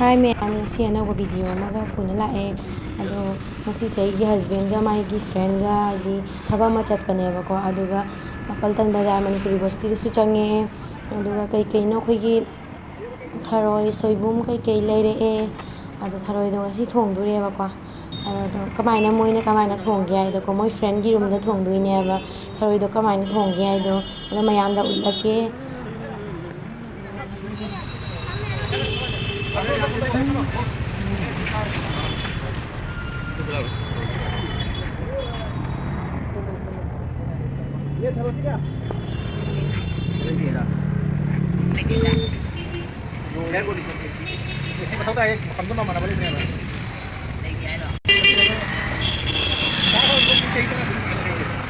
Hi ma'am, ngasi anawba video amaga puna lae ado ngasi se gi husband ga mai gi friend ga di thaba ma chatpane ba ko aduga Paltan Bazar Manipuri Basti su change aduga kai kai no khoi gi tharoi soibum kai kai leire e ado tharoi do ngasi thongdure ba ko ado kamaina moina kamaina thongge ai do ko moi friend gi room da thongduine ba tharoi do kamaina thongge ai do mayam da ulake ये thorough क्या लेके जा no ले को दिक्कत इसी में होता है कम तो ना मना बोले नहीं लेके आए लो क्या हो तुम चाहिए ना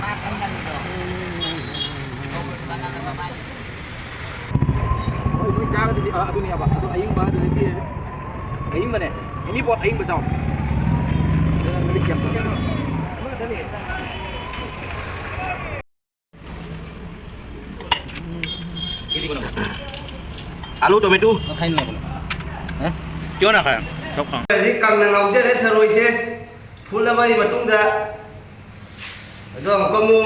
हां कम कर दो बनाना बाबा ओए जा के दी दुनिया बा तो अयिंग बा तो लेती है अयिंग बने ini buat aing bacau milik siapa आलू टोमेटो खाइन ना बोलो हैं क्यों ना खाया चौक खाओ जी कम ना नौजे रे थरोई से फूल लबाई मतुंग दा जो हमको मु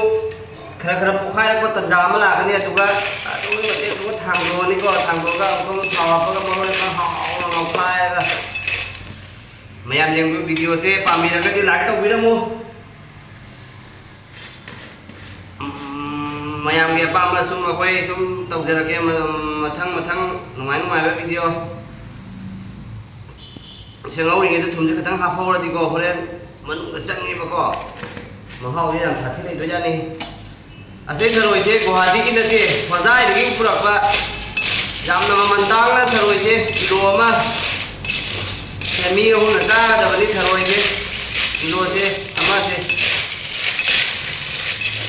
खरा खरा पोखाय को तंजा मा लागनी अदुगा अदु मते को थांगो नि को थांगो का हमको थावा को मरो का हाव नौ खाय गा मैम येंगु वीडियो से पामी लगा दी लाइक तो बिरमु मैम के पाम सुम अखोय सुम तौजरके मथंग मथंग नुंगाय नुंगाय वीडियो सेंगौरिगे तो थुमजे खतंग हाफौरदि को होरेन मनुंग चंगे बको महाव ये याम साथि नै दोजानि असे थरोय से गुवाहाटी की नते फजाय दि पुरकपा यामना ममन तांगना थरोय से किलो अमा सेमी हो नका दबनी थरोय से किलो से अमा से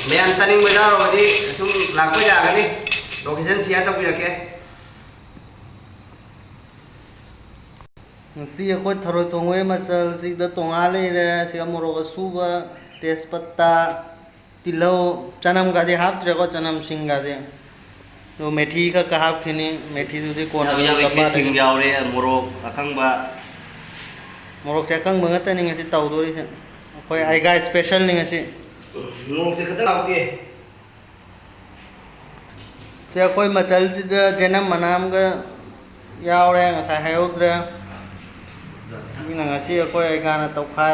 मैम तनिंग बजार होदी तुम लाखो जागनी लोकेशन शेयर तौबिरके सी अखोय थरोय तोंगवे मसल सी द तोंगा लेरे सी मोरोग सुबा तेजपत्ता तिलौ चनम गादे हाफ्त्रे को चनम सिंग गादे तो मेथी का हाफ फिनी मेथी दुदि कोन या सिंग यावरे मोरोग अखंगबा मोरोग चकंग मंगत नि ngasi तौदोरि से अखोय आइगा स्पेशल नि ngasi मोरोग से खतंग आवते से अखोय मचल से जनम मनाम गा यावरे ngasa hayodre ngasi अखोय आइगा ना तौखाय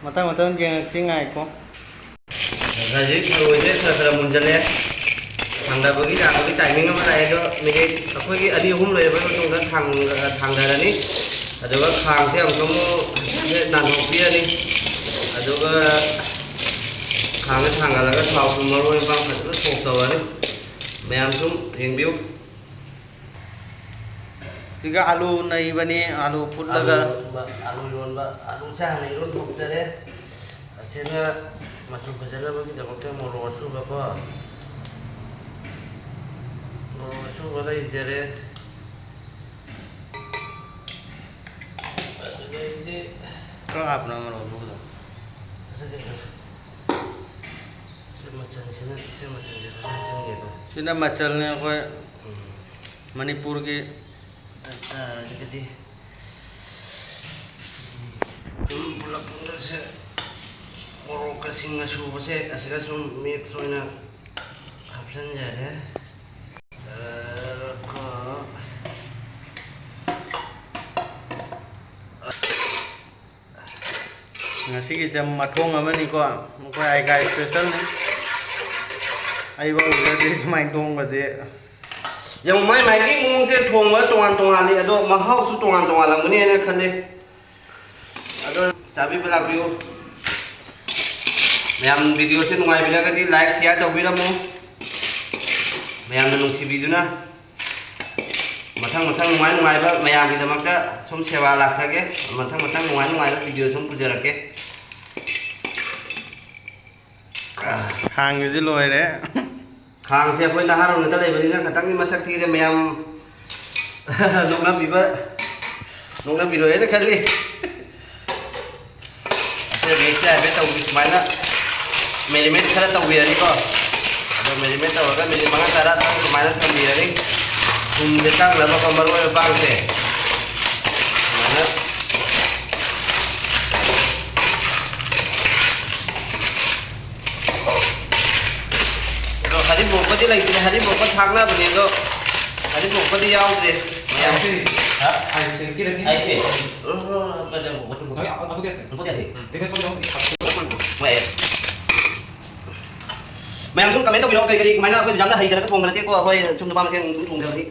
मतंग मतंग जेंग सिंगाय को गाजी थरोय से खरा मुंजले थांदाबगी जाबगी टाइमिंग अमा लाय दो मिगे अखोय की अदि हुम लय बो तो थांदारानि अदुगा खांग से हमको से नानोपियानि अदुगा खांग थांगालगा थाव मरोय बां फसला सोक्तवानि मैम सुम येंबिउ सिगा आलू नई बनी आलू फुटलगा आलू योनबा आलू सा नै रोन थोकजरे असेना मचु फजनबगी दमकते मोरो सुबको मोरो सुबलै जरे Kalau apa nama lo bukan? Sini macalnya kau Manipur ke jadi pulang pulang se orang kasing ngasu bose asal asal mix soalnya kapsan jadi ngasi ki jam mathong amani ko ko ai ga special ni ai ba udah dis main tong ba de yang mai mai ki mung se thong ba tongan tongan li ado mahau su tongan tongan la muni ne khale ado chabi bela view ma'am video से नुंगाय बिलागदी like share तौबिरमु ma'am नुंसी बिदुना मथंग मथंग नुंगाय नुंगायबा ma'am की दमकता सम सेवा लाखसगे मथंग मथंग नुंगाय नुंगायबा video सम पुजरके khang như lôi đấy खांग से अखोय नहारो न तले बनिना खतंग की मसक थी रे मैम नोंना बिरो है न खली से मिक्स है बे तौ माइना मेरीमेट खरा तौबिरनी को अदो मेरीमेट तौरगा मिनिट मंगा तारा माइना थंबिरनी थुम दे तंग लबा को मरो बांग से ꯍꯔꯤꯕꯣꯛꯀꯗꯤ ꯂꯩꯇ꯭ꯔꯦ ꯍꯔꯤꯕꯣꯛꯀ ꯊꯥꯛꯅꯕꯅꯦ ꯑꯗꯣ ꯍꯔꯤꯕꯣꯛꯀꯗꯤ ꯌꯥꯎꯗ꯭ꯔꯦ ꯃꯌꯥꯝꯁꯤ 아이씨. ꯃꯌꯥꯝ ꯁꯨꯝ ꯀꯃꯦꯟ ꯇꯧꯕꯤꯔꯛꯑꯣ ꯀꯔꯤ ꯀꯃꯥꯏꯅ ꯑꯩꯈꯣꯏ ꯌꯥꯝꯅ ꯍꯩꯖꯔꯒ ꯊꯣꯡꯕ ꯅꯠꯇꯦꯀꯣ ꯑꯩꯈꯣꯏ ꯁꯨꯝ ꯅꯨꯄꯥ ꯃꯁꯦꯟ ꯁꯨꯝ ꯊꯣꯡꯖꯕꯅꯤ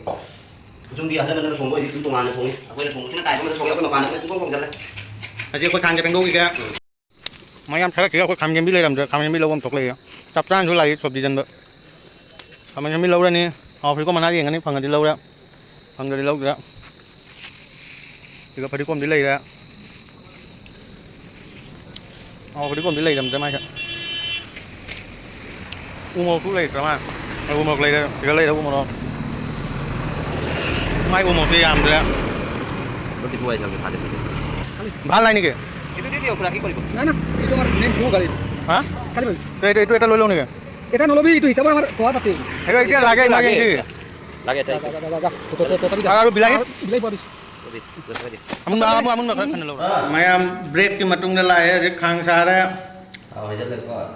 ꯁꯨꯝꯗꯤ ꯑꯍꯜ ꯂꯃꯟꯅ ꯊꯣꯡꯕ ꯑꯣꯏꯗꯤ ꯁꯨꯝ ꯇꯣꯉꯥꯟꯅ ꯊꯣꯡꯉꯤ ꯑꯩꯈꯣꯏꯅ ꯊꯣꯡꯕꯁꯤꯅ ꯇꯥꯏꯕ ꯑꯃꯗ ꯊꯣꯡꯉꯤ ꯑꯩꯈꯣꯏ ꯃꯄꯥꯟꯗ ꯁꯨꯝ ꯊꯣꯡꯖꯜꯂꯦ ꯉꯁꯤ ꯑꯩꯈꯣꯏ ꯈꯥꯡꯖ ꯄꯦꯡꯗꯧꯒꯤꯒ ꯃꯌꯥꯝ ꯊꯥꯒꯠꯈꯤꯒ ꯑꯩꯈꯣꯏ ꯈꯥꯃꯦꯟꯕꯤ ꯂꯩꯔꯝꯗ꯭ꯔꯦ ꯈꯥꯃꯦꯟꯕꯤ ꯂꯧꯕ ꯑꯃ ꯊꯣꯛꯂꯛꯏ ꯆꯞ ꯆꯥꯅꯁꯨ ꯂꯥꯛꯏ ꯁꯣꯕꯤ ꯆꯟꯕ ꯈꯥꯃꯦꯟꯕꯤ ꯂꯧꯔꯅꯤ ꯐꯩꯀꯣꯝ ꯃꯅꯥ ꯌꯦꯡꯒꯅꯤ ꯐꯪꯉꯗꯤ ꯂꯧꯔꯦ ꯐꯪꯗ꯭ꯔꯗꯤ ꯂꯧꯗ꯭ꯔꯦ ꯁꯤꯒ ꯐꯗꯤꯒꯣꯝꯗꯤ ꯂꯩꯔꯦ ꯐꯗꯤꯒꯣꯝꯗꯤ ꯂꯩꯔꯝꯗ꯭ꯔꯦ ꯃꯥꯏꯁꯦ ꯎ ꯃꯣꯔꯣꯛꯁꯨ ꯂꯩꯇ꯭ꯔ ꯃꯥ ꯎ ꯃꯣꯔꯣꯛ ꯂꯩꯔꯦ ꯁꯤꯒ ꯂꯩꯔꯦ ꯎ ꯃꯣꯔꯣꯛ माइ उमावसो यामद्रे रोटी दुआई जाके खा लेते ভাল নাই নেকি itu dia dia kurang ikut না না এইটো আমাৰ মেইন শু গাড়ী হা খালি ভাই এইটো এটা লৈ লওঁ নেকি এটা নলবি এইটো হিচাপত আমাৰ খোৱা পাতি এইটো এতিয়া লাগে লাগে নেকি lagi ada আৰু বিলাহী বিলাহী পোৱা দিছোঁ আমুন নখৰ খানে লওঁ মায়াম ব্ৰেক কি মাতুং নে লাহে যে খাং সাৰে awal aja lah kok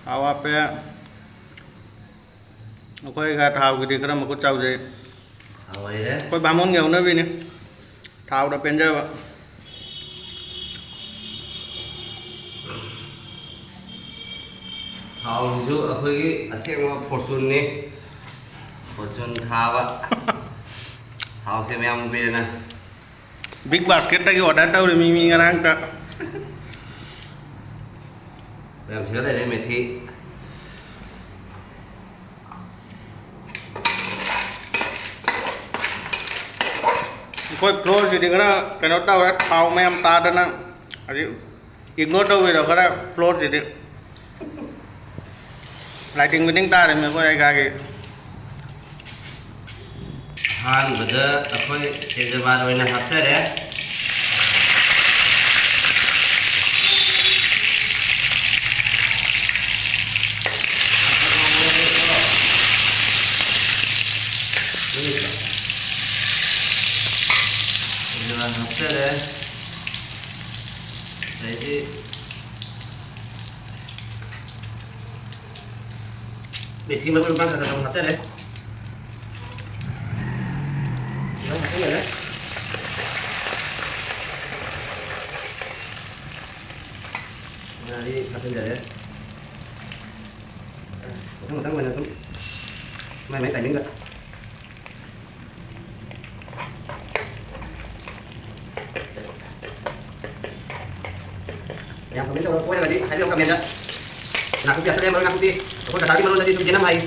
awa pe okoi ga thau gidi kram ko chau je awal aja koi bamon ngeu na bi ne thau da pen ja ba ꯊꯥꯎꯁꯨ ꯑꯩꯈꯣꯏꯒꯤ ꯑꯁꯦꯡꯕ ꯐꯣꯔꯆꯨꯟꯅꯤ ꯐꯣꯔꯆꯨꯟ ꯊꯥꯕ ꯊꯥꯎꯁꯦ ꯃꯌꯥꯝ ꯎꯕꯤꯔꯦꯅ big basket tagi order tau mi ngarang ta mayam siya rin methi koi floor si dingara kano tau ra thau mayam ta da na ari ignore tau wi da kara floor si de lighting meeting ta re me koi ga ge ꯑꯍꯥꯟꯕꯗ ꯑꯩꯈꯣꯏ ꯇꯦꯖꯕꯥꯟ ꯑꯣꯏꯅ ꯍꯥꯞꯆꯔꯦ tejabaan hapchere jadi methi mà con sẽ làm hapchere Jadi kasih dia ya. Tengok mana tu. Main timing enggak? Yang kami tu orang tadi, hari orang kami ada. Nak aku biasa dia baru nak aku aku dah tadi malu tadi tu jenam hai.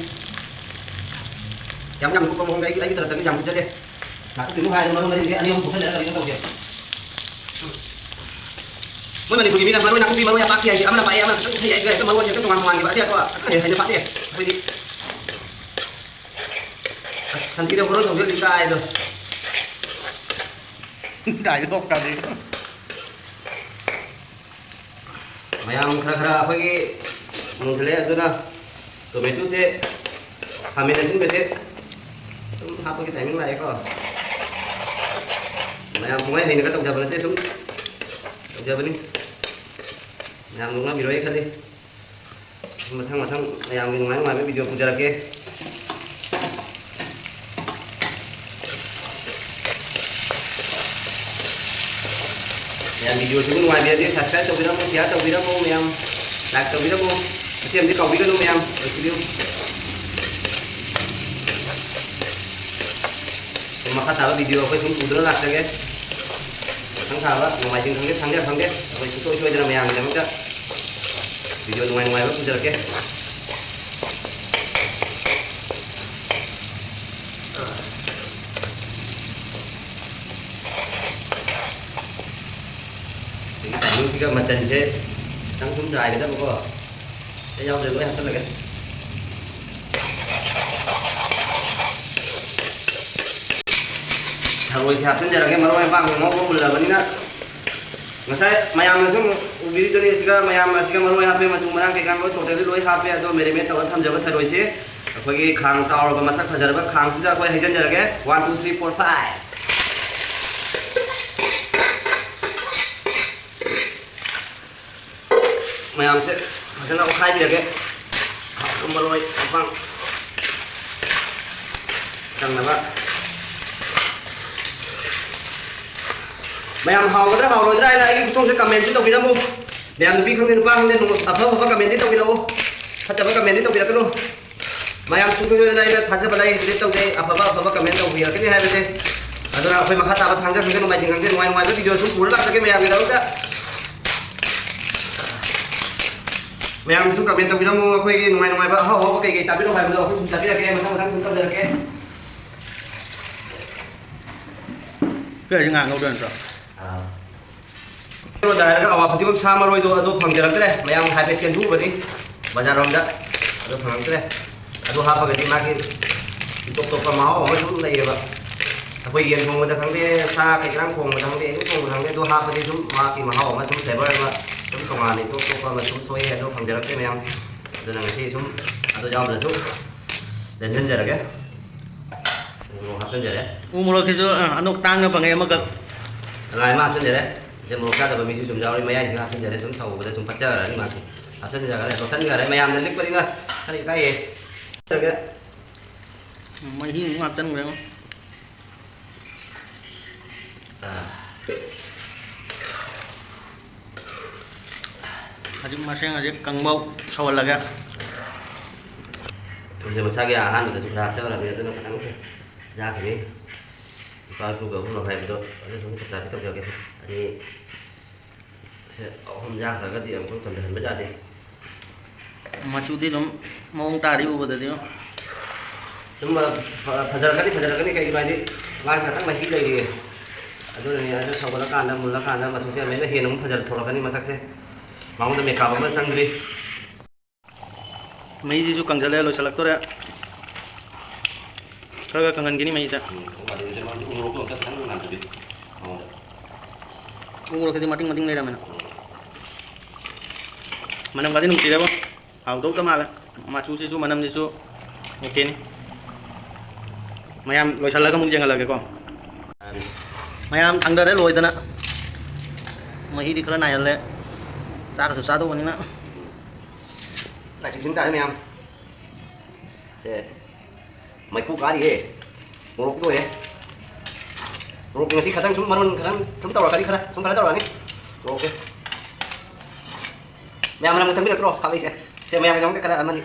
Yang aku ngomong lagi terus jam kerja dia. Nak aku tunggu hari malu tadi dia ani orang bukan ada lagi tahu dia. Mana ni begini baru nak malu ya pakai aja, amana pakai amana ya itu malu aja tu ngomong gitu aja kok. Hanya pakai. Jadi nanti dia baru tahu dia itu. dai lok ta di mayam khara ꯑꯩꯈꯣꯏꯒꯤ ꯅꯨꯡꯁꯤꯜꯂꯦ ꯑꯗꯨꯅ ꯇꯣꯃꯦꯇꯣꯁꯦ ꯈꯥꯃꯦꯟ ꯑꯁꯤꯟꯕꯁꯦ ꯁꯨꯝ ꯍꯥꯞꯄꯒꯤ timing ꯂꯥꯛꯑꯦꯀꯣ ꯃꯌꯥꯝ ꯄꯨꯡꯉꯩ ꯍꯩꯅꯒ ꯇꯧꯖꯕ ꯅꯠꯇꯦ ꯁꯨꯝ ꯇꯧꯖꯕꯅꯤ ꯃꯌꯥꯝ ꯅꯨꯡꯉꯥꯏꯕꯤꯔꯣꯏ ꯈꯜꯂꯤ ꯃꯊꯪ ꯃꯌꯥꯝꯒꯤ ꯅꯨꯡꯉꯥꯏꯕ video ꯄꯨꯖꯔꯛꯀꯦ meyam video sini nuai biar dia subscribe tau bira mo share tau bira mo meyam like tau bira mo kasi am di kau bira no meyam video maka tahu video apa sum udah lah guys sang tahu nuai jeng sang dia apa itu so aja meyam jangan tak video nuai apa pujar ke Ini sih kan macam je, langsung dài kita buka. Saya jauh dari mana lagi? Harus siapin jaraknya malu yang bang, mau boleh apa ni nak? Masa mayam langsung ubiri tu ni sih kan mayam sih kan malu yang apa macam mana kayak kan malu total ni loh apa atau mere mere tahu tham jabat terus je. Aku lagi khang tahu apa masak fajar apa khang sih aku hijan jaraknya 1 2 3 4 5. mayam se phajana ko khai bi lage maroi apang ꯆꯪꯅꯕ ꯃꯌꯥꯝ ꯍꯥꯎꯒꯗ꯭ꯔꯥ ꯍꯥꯎꯔꯣꯏꯗ꯭ꯔꯥ ꯍꯥꯏꯅ ꯑꯩꯒꯤ ꯈꯨꯊꯣꯡꯁꯦ ꯀꯃꯦꯟꯁꯤ ꯇꯧꯕꯤꯔꯝꯃꯨ ꯃꯌꯥꯝ ꯅꯨꯄꯤ ꯈꯪꯗꯦ ꯅꯨꯄꯥ ꯈꯪꯗꯦ ꯑꯐꯕ ꯀꯃꯦꯟꯗꯤ ꯇꯧꯕꯤꯔꯛꯎ ꯐꯠꯇꯕ ꯀꯃꯦꯟꯗꯤ ꯇꯧꯕꯤꯔꯛꯀꯅꯨ ꯃꯌꯥꯝ ꯁꯨꯡꯁꯣꯏꯗꯅ ꯑꯩꯅ ꯊꯥꯖꯕ ꯂꯩ ꯗꯤꯂꯤꯠ ꯇꯧꯖꯩ ꯑꯐꯕ ꯀꯃꯦꯟ ꯇꯧꯕꯤꯔꯛꯀꯅꯤ ꯍꯥꯏꯕꯁꯦ ꯑꯗꯨꯅ ꯑꯩꯈꯣꯏ ꯃꯈꯥ ꯇꯥꯕ ꯊꯥꯡꯖ ꯈꯪꯗꯦ ꯅꯣꯡꯃꯥꯏꯖꯤꯡ ꯈꯪꯗꯦ ꯅꯨꯡꯉꯥꯏꯕ ꯚꯤꯗꯤꯑꯣ ꯁꯨꯝ ꯄꯨꯔ ꯂꯥꯛꯆꯒꯦ ꯃꯌꯥꯝꯒꯤꯗꯃꯛꯇ ꯃꯌꯥꯝ ꯁꯨꯝ ꯀꯃꯦꯟ ꯇꯧꯕꯤꯔꯝꯃꯨ ꯑꯩꯈꯣꯏꯒꯤ ꯅꯨꯡꯉꯥꯏꯕ ꯑꯍꯥꯎꯕ ꯀꯩ ꯆꯥꯕꯤꯔꯣ ꯍꯥꯏꯕꯗꯣ ꯑꯩꯈꯣꯏ ꯁꯨꯝ ꯆꯥꯕꯤꯔꯛꯀꯦ ꯃꯊꯪ ꯁꯨꯝ ꯇꯧꯖꯔꯛꯀꯦ ꯀꯩ ꯉꯥ ꯉꯧꯗꯣꯏ ꯅꯠꯇ꯭ꯔꯣ ꯀꯩꯅꯣꯗ ꯍꯥꯏꯔꯒ ꯑꯋꯥ ꯐꯗꯤꯒꯣꯝ ꯁꯥ ꯃꯔꯣꯏꯗꯣ ꯑꯗꯨ ꯐꯪꯖꯔꯛꯇ꯭ꯔꯦ ꯃꯌꯥꯝ ꯍꯥꯏꯐꯦꯠ ꯆꯦꯟꯊꯣꯛꯎꯕꯅꯤ ꯕꯖꯥꯔꯔꯣꯝꯗ ꯑꯗꯨ ꯐꯪꯉꯛꯇ꯭ꯔꯦ ꯑꯗꯨ ꯍꯥꯞꯄꯒꯗꯤ ꯃꯥꯒꯤ ꯇꯣꯞ ꯇꯣꯞꯄ ꯃꯍꯥꯎ ꯑꯃ ꯁꯨꯝ ꯂꯩꯌꯦꯕ ꯑꯩꯈꯣꯏ ꯌꯦꯟ ꯊꯣꯡꯕꯗ ꯈꯪꯗꯦ ꯁꯥ ꯀꯩꯀꯥꯡ ꯊꯣꯡꯕꯗ ꯈꯪꯗꯦ ꯑꯗꯨ ꯊꯣꯡꯕꯗ ꯈꯪꯗꯦ ꯑꯗꯨ ꯍꯥꯞꯄꯗꯤ ꯁꯨꯝ ꯃꯥꯒꯤ ꯃꯍꯥꯎ ꯑꯃ ꯁꯨꯝ ꯐ꯭ꯂꯦꯕꯔ ꯑꯃ ꯁꯨꯝ ꯇꯣꯉꯥꯟꯅ ꯇꯣꯞ ꯇꯣꯞꯄ ꯑꯃ ꯁꯨꯝ ꯊꯣꯛꯑꯦ ꯑꯗꯨ ꯐꯪꯖꯔꯛꯇ꯭ꯔꯦ ꯃꯌꯥꯝ ꯑꯗꯨꯅ ꯉꯁꯤ ꯁꯨꯝ ꯑꯗꯨ ꯌꯥꯎꯗ꯭ꯔꯁꯨ ꯂꯦꯟꯁꯤꯟꯖꯔꯒꯦ ꯍꯥꯞꯆꯤꯟꯖꯔꯦ ꯎ ꯃꯣꯔꯣꯛꯁꯤꯁꯨ ꯑꯅꯣꯛ ꯇꯥꯡꯅ ꯐꯪꯉꯦ ꯑꯃꯈꯛ ꯂꯥꯏ ꯑꯃ ꯍꯥꯞꯆꯤꯟꯖꯔꯦ ꯁꯦ ꯃꯣꯔꯣꯛ ꯆꯥꯗꯕ ꯃꯤꯁꯨ ꯁꯨꯝ ꯌꯥꯎꯔꯤ ꯃꯌꯥꯏꯁꯤꯒ ꯍꯥꯞꯆꯤꯟꯖꯔꯦ ꯁꯨꯝ ꯁꯧꯕꯗ ꯁꯨꯝ ꯄꯠꯆꯔꯅꯤ ꯃꯥꯁꯤ ꯍꯥꯞꯆꯤꯟꯖꯔꯦ ꯇꯣꯠꯁꯤꯟꯖꯔꯦ ꯃꯌꯥꯝꯅ ꯂꯤꯛꯄꯅꯤꯅ ꯈꯔ ꯏꯀꯥꯏꯌꯦ ꯃꯍꯤ ꯑꯃꯨꯛ ꯍꯥꯞꯆꯟꯈ꯭ꯔꯦ ꯍꯧꯖꯤꯛ ꯃꯁꯦꯡ ꯍꯧꯖꯤꯛ ꯀꯪꯕ ꯁꯧꯍꯜꯂꯒꯦ ꯊꯨꯝꯁꯦ ꯃꯁꯥꯒꯤ ꯑꯍꯥꯟꯕꯗꯁꯨ ꯈꯔ ꯍꯥꯞꯆꯈ꯭ꯔꯕꯅꯤ ꯑꯗꯨꯅ ꯈꯤꯇꯪꯁꯦ ꯆꯥꯈꯤꯅꯤ ꯂꯨꯄꯥ 2 ꯍꯥꯏꯕꯗꯣ ꯑꯗꯨ ꯁꯨꯝ ꯆꯞ ꯇꯧꯖꯔꯒꯦꯁꯦ ꯑꯅꯤ ꯁꯦ 3 ꯆꯥꯈ꯭ꯔꯒꯗꯤ ꯑꯃꯨꯛ ꯇꯝꯊꯍꯟꯕ ꯌꯥꯗꯦ ꯃꯆꯨꯗꯤ ꯑꯗꯨꯝ ꯃꯑꯣꯡ ꯇꯥꯔꯤ ꯎꯕꯗꯗꯤ ꯁꯨꯝ ꯐꯖꯔꯛꯀꯅꯤ ꯀꯩꯒꯤꯅꯣ ꯍꯥꯏꯗꯤ ꯃꯥꯁꯤ ꯈꯤꯇꯪ ꯃꯍꯤ ꯂꯩꯔꯤꯌꯦ ꯑꯗꯨꯅꯅꯦ ꯑꯗꯨ ꯁꯧꯒꯠꯂꯀꯥꯟꯗ ꯃꯨꯜꯂꯀꯥꯟꯗ ꯃꯆꯨꯁꯦ ꯑꯃꯨꯛ ꯍꯦꯟꯅ ꯑꯃꯨꯛ ꯊꯣꯛꯂꯛꯀꯅꯤ ꯃꯁꯛꯁꯦ ꯃꯉꯣꯟꯗ ꯃꯦꯀꯞ ꯑꯃ ꯆꯪꯗ꯭ꯔꯤ ꯃꯍꯤꯁꯤꯁꯨ ꯀꯪꯁꯤꯜꯂꯦ ꯂꯣꯏꯁꯤꯜꯂꯛꯇꯣꯔꯦ ꯈꯔ ꯀꯪꯍꯟꯈꯤꯅꯤ ꯃꯍꯤꯁꯦ ꯎ ꯃꯣꯔꯣꯛꯁꯤꯗꯤ ꯃꯇꯤꯡ ꯂꯩꯔꯝꯃꯦꯅ ꯃꯅꯝꯒꯗꯤ ꯅꯨꯡꯁꯤꯔꯦꯕ ꯍꯥꯎꯗꯧꯇ ꯃꯥꯜꯂꯦ ꯃꯆꯨꯁꯤꯁꯨ ꯃꯅꯝꯁꯤꯁꯨ ꯑꯣꯀꯦꯅꯤ ꯃꯌꯥꯝ ꯂꯣꯏꯁꯤꯜꯂꯒ ꯑꯃꯨꯛ ꯌꯦꯡꯍꯜꯂꯒꯦꯀꯣ ꯃꯌꯥꯝ ꯊꯥꯡꯗꯔꯦ ꯂꯣꯏꯗꯅ ꯃꯍꯤꯗꯤ ꯈꯔ ꯅꯥꯏꯍꯜꯂꯦ ꯆꯥꯒꯁꯨ ꯆꯥꯗꯧꯕꯅꯤꯅ ꯂꯥꯏꯆꯤꯡ ꯇꯥꯔꯦ ꯃꯌꯥꯝ ꯁꯦ ꯃꯩꯈꯨ ꯀꯥꯔꯤꯌꯦ ꯃꯣꯔꯣꯛꯇꯤ ꯂꯣꯏꯔꯦ ꯃꯣꯔꯣꯛ ꯉꯁꯤ ꯈꯤꯇꯪ ꯁꯨꯝ ꯃꯔꯣꯟ ꯈꯤꯇꯪ ꯁꯨꯝ ꯇꯧꯔꯛꯀꯅꯤ ꯈꯔ ꯇꯧꯔꯛꯑꯅꯤ ꯃꯣꯔꯣꯛꯁꯦ ꯃꯌꯥꯝ ꯆꯪꯕꯤꯔꯛꯇ꯭ꯔꯣ ꯈꯥꯕꯩꯁꯦ ꯁꯦ ꯃꯌꯥꯝꯒꯤꯗꯃꯛꯇ ꯈꯔ ꯑꯃꯅꯤ